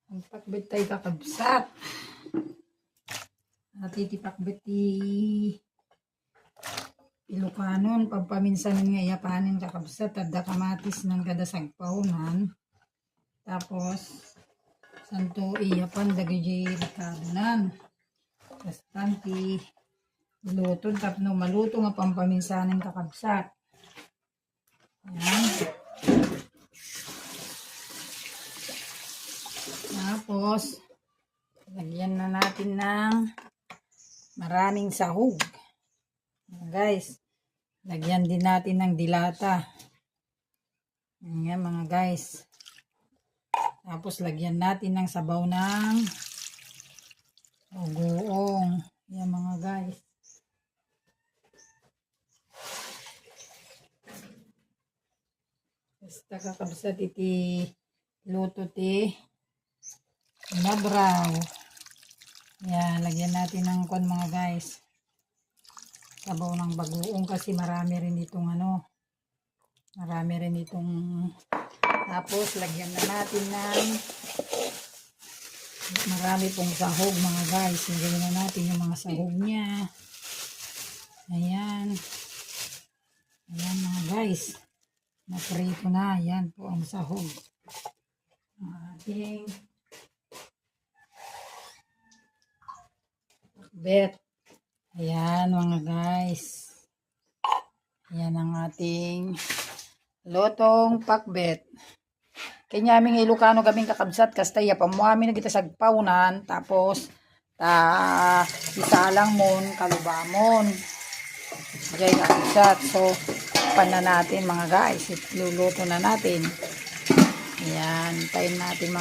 Ang pakbet tayo kakabsat. At itipakbet Ilocanon, pagpaminsanin nga yapanin kakabsat, tadda kamatis ng kadasag paunan. Tapos, santo iyapan dagiji rikadonan. Tapos tanti, luto, tapno maluto nga pampaminsanin kakabsat. Ayan. Tapos, lagyan na natin ng maraming sahog. Guys, lagyan din natin ng dilata. Ayan mga guys. Tapos, lagyan natin ng sabaw ng bagoong. Ayan mga guys. Basta kakabsat iti luto ti nabraw. Yan, lagyan natin ng kon mga guys. Sabaw ng bagoong kasi marami rin itong tapos lagyan na natin ng marami pong sahog mga guys. Lagyan na natin yung mga sahog niya. Ayan. Ayan mga guys. Naprito na. Ayan po ang sahog. Ating pakbet. Ayan mga guys. Ayan ang ating lotong pakbet. Kanya aming Ilocano kaming kakabsat kastaya pamuami na kita sagpaunan tapos isalang mon kalubamon. Jay kakabsat. So pan na natin mga guys. Luluto na natin. Ayan, tayin natin mga